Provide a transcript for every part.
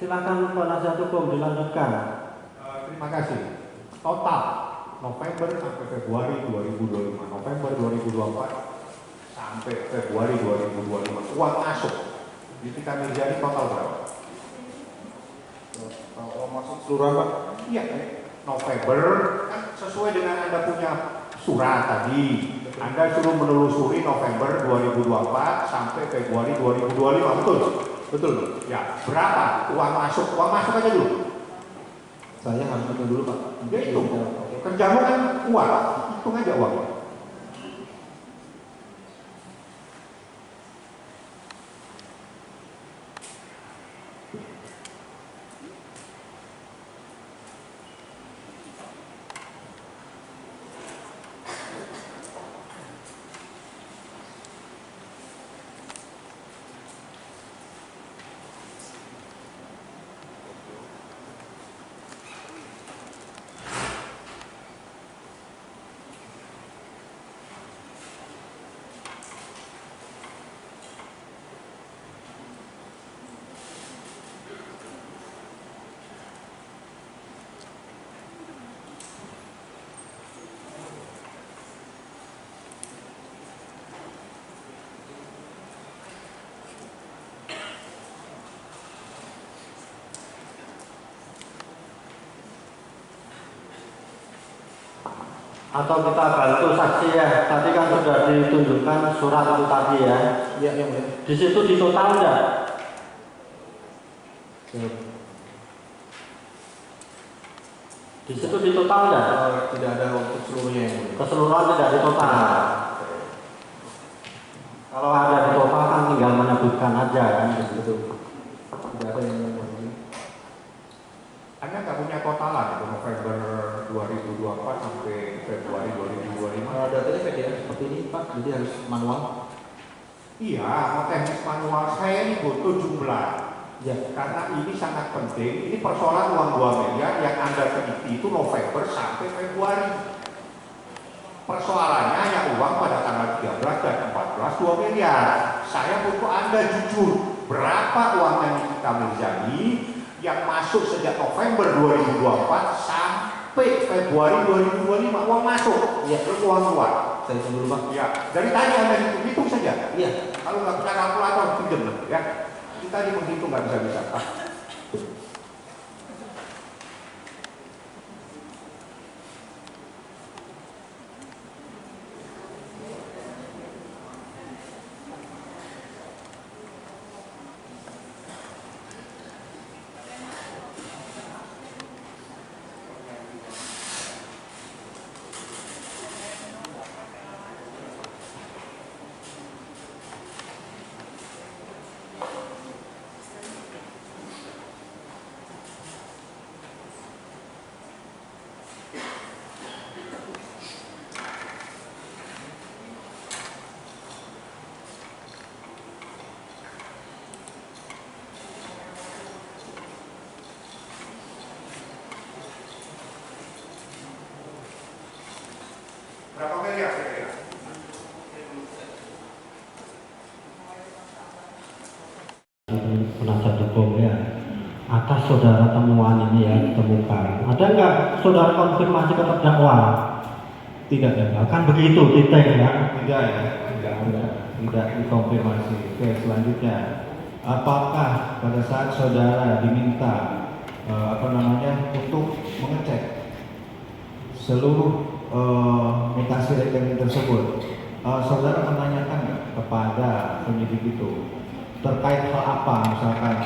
Silakan penasihat hukum dilanjutkan. Terima kasih. Total November sampai Februari 2025, November 2024 sampai Februari 2025 uang masuk Nikita Mirzani total berapa? Kalau masuk seluruh Pak? Iya, November kan sesuai dengan Anda punya surat tadi. Anda suruh menelusuri November 2024 sampai Februari 2025, betul? Betul. Ya, berapa uang masuk? Uang masuk aja dulu. Saya harus hitung dulu Pak. Ya itu, kerjamu kan uang, hitung aja uangnya. Atau kita bantu saksi ya. Tadi kan sudah ditunjukkan surat itu tadi ya. Iya, yang mulia. Di situ di total enggak? Di situ di total enggak? Tidak ada untuk seluruhnya yang mulia. Keseluruhan tidak di total. Kalau ada di total kan tinggal menyebutkan aja kan. Betul. Tidak ada yang mulia. Anda nggak punya totalan itu November 2024 sampai Februari 2025? Datanya saya kira seperti ini Pak, jadi harus manual. Iya, mau teknis manual saya ini butuh jumlah. Ya. Karena ini sangat penting. Ini persoalan uang 2 miliar yang Anda teliti itu November sampai Februari. Persoalannya hanya uang pada tanggal 13 dan 14 2 miliar. Saya butuh Anda jujur. Berapa uangnya Nikita Mirzani yang masuk sejak November 2024 sampai Februari 2025 uang masuk, ya, uang keluar. Saya hitung dulu Pak. Ya, dari tadi Anda hitung saja. Iya. Kalau nggak punya kalkulator, pinjam ya. Kita di menghitung nggak bisa-bisa. Berapa miliar kira-kira? Penasihat hukum ya, atas saudara temuan ini ya ditemukan. Ada nggak saudara konfirmasi ke terdakwa? Tidak ada. Kan begitu titik ya. Tidak ya. Tidak dikonfirmasi. Oke, selanjutnya. Apakah pada saat saudara diminta untuk mengecek seluruh mutasi rekening tersebut, saudara menanyakan nggak kepada penyidik itu terkait hal apa, misalkan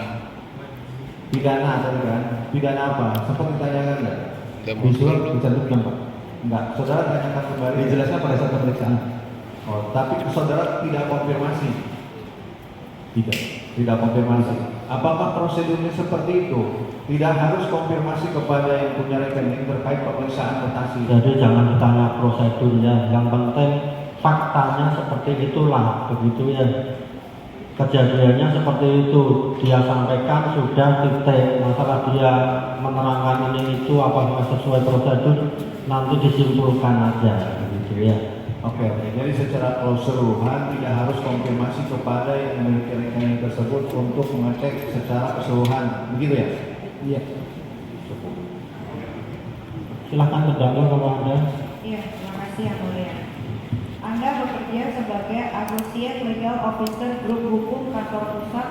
pidana tadi kan, pidana apa? Sempat ditanyakan nggak? Visual dicantumkan Pak? Enggak. Saudara tanyakan kembali. Dijelaskan pada saat pemeriksaan. Oh, tapi saudara tidak konfirmasi. Tidak konfirmasi. Apakah prosedurnya seperti itu? Tidak harus konfirmasi kepada yang punya rekening terkait pemeriksaan mutasi. Jadi jangan ditanya prosedurnya, yang penting faktanya seperti itulah, begitu ya. Kejadiannya seperti itu, dia sampaikan sudah titik. Masalah dia menerangkan ini itu apakah sesuai prosedur, nanti disimpulkan aja, begitu ya. Oke, jadi secara keseluruhan tidak harus konfirmasi kepada yang memiliki rekening tersebut untuk mengecek secara keseluruhan, begitu ya? Iya. Silahkan terdakwa kalau Anda. Iya, terima kasih yang mulia. Anda bekerja sebagai Associate Legal Officer Grup Hukum Kantor Pusat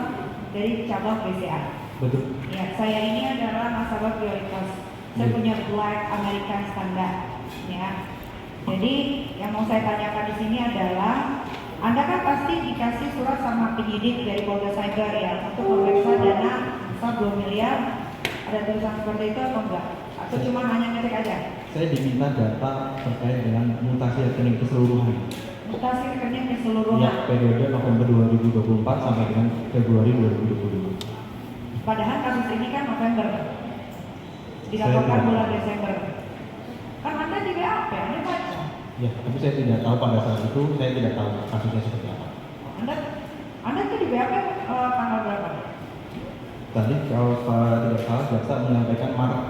dari cabang BCA. Betul. Ya, saya ini adalah nasabah prioritas. Saya punya Black American Standard. Ya, jadi yang mau saya tanyakan di sini adalah, Anda kan pasti dikasih surat sama penyidik dari Polda Cyber ya untuk memeriksa dana sebesar 2 miliar. Ada tulisan seperti itu atau enggak? Atau cuma hanya ngecek aja? Saya diminta data terkait dengan mutasi rekening keseluruhan. Mutasi rekening keseluruhan. Ya, periode November 2024 sampai dengan Februari 2025. Padahal kasus ini kan November, dilaporkan bulan Desember. Kan Anda di BAP, Anda baca. Ya, tapi saya tidak tahu pada saat itu, saya tidak tahu kasusnya seperti apa. Anda tuh di BAP tanggal berapa? Tadi kalau tidak salah jaksa menyampaikan Maret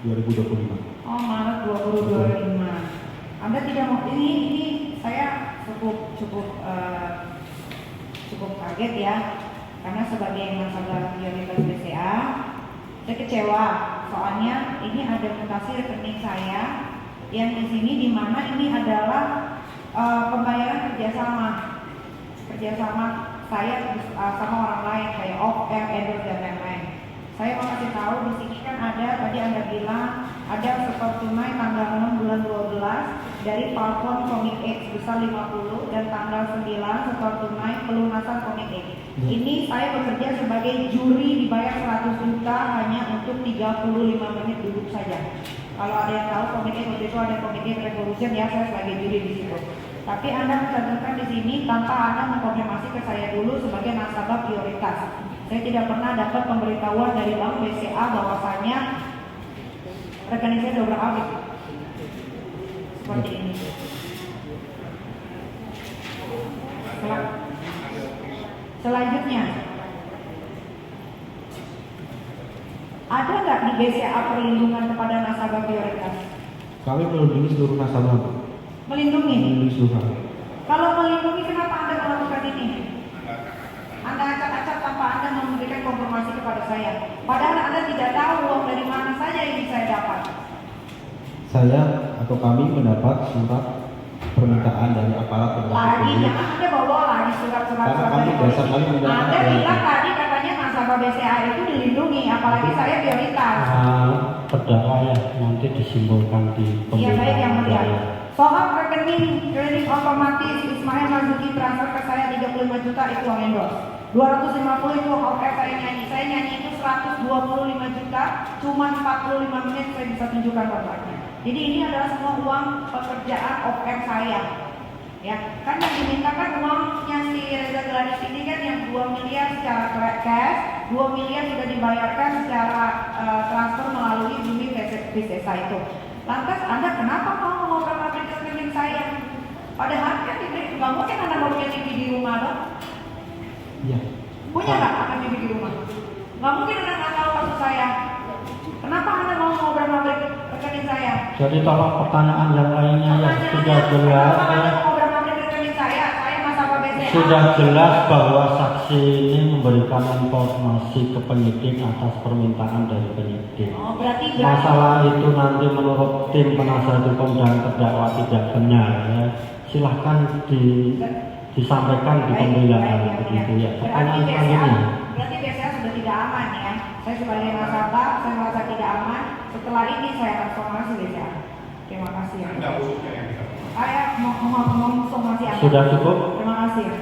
2025. Oh, Maret 2025. Anda tidak mau ini saya cukup kaget ya, karena sebagai nasabah prioritas BCA, saya kecewa. Soalnya ini ada mutasi rekening saya yang di sini di mana ini adalah pembayaran kerjasama saya sama orang lain kayak off-air, endorse dan lain-lain. Saya mau kasih tahu di sini kan ada, tadi Anda bilang ada setor tunai tanggal 6 bulan 12 dari Falcon Comic X sebesar 50 dan tanggal 9 setor tunai pelunasan Comic X. Ini saya bekerja sebagai juri dibayar 100 juta hanya untuk 35 menit duduk saja. Kalau ada yang tahu Comic X waktu itu ada Comic X Revolution ya, saya sebagai juri di situ. Tapi Anda mencantumkan di sini tanpa Anda mengkonfirmasi ke saya dulu sebagai nasabah prioritas. Saya tidak pernah dapat pemberitahuan dari Bank BCA bahwasanya rekening saya dobrak audit. Seperti ini. Selanjutnya, ada nggak di BCA perlindungan kepada nasabah prioritas? Kami melindungi seluruh nasabah. Melindungi? Melindungi seluruh. Kalau melindungi, kenapa Anda melakukan ini? Anda acak-acak tanpa Anda memberikan konfirmasi kepada saya. Padahal Anda tidak tahu uang dari mana saja yang saya dapat. Saya atau kami mendapat surat permintaan dari aparat penegak Lagi, hukum. jangan Anda bawa lagi surat-surat Karena kami dari biasa polisi. kali mendapat Anda dari- bilang tadi katanya nasabah BCA itu dilindungi, apalagi saya prioritas. Terdakwa ya, nanti disimpulkan di Iya baik yang mulia. saya. Soal rekening kredit otomatis Ismail Marzuki transfer ke saya 35 juta itu uang endorse. 250 itu oke saya nyanyi itu 125 juta, cuma 45 menit saya bisa tunjukkan kontraknya. Jadi ini adalah semua uang pekerjaan OPM saya. Ya, kan yang dimintakan uangnya si Reza Gladys ini kan yang 2 miliar secara cash, 2 miliar sudah dibayarkan secara transfer melalui Bumi Visesa itu. Lantas Anda kenapa mau mengobrol-ngobrol rekening saya? Padahal kan nggak mungkin Anda mau punya TV di rumah dong? Iya. Punya nggak akan TV di rumah? Nggak mungkin Anda nggak tahu kasus saya. Kenapa Anda mau ngobrol-ngobrol rekening saya? Jadi tolong pertanyaan yang lainnya ya sudah jelas Kenapa ya. Anda mau ngobrol-ngobrol rekening saya? Saya nasabah BCA. Sudah jelas bahwa saksi ini memberikan informasi ke penyidik atas permintaan dari penyidik. Oh, berarti Masalah itu nanti menurut tim penasihat hukum dan terdakwa tidak benar ya. Silahkan disampaikan di pembelaan begitu ya. Pertanyaan selanjutnya. Berarti BCA sudah tidak aman ya. Saya sebagai nasabah, saya merasa tidak aman. Setelah ini saya transformasi BCA. Terima kasih ya. Saya mau somasi Anda. Sudah cukup? Terima kasih ya.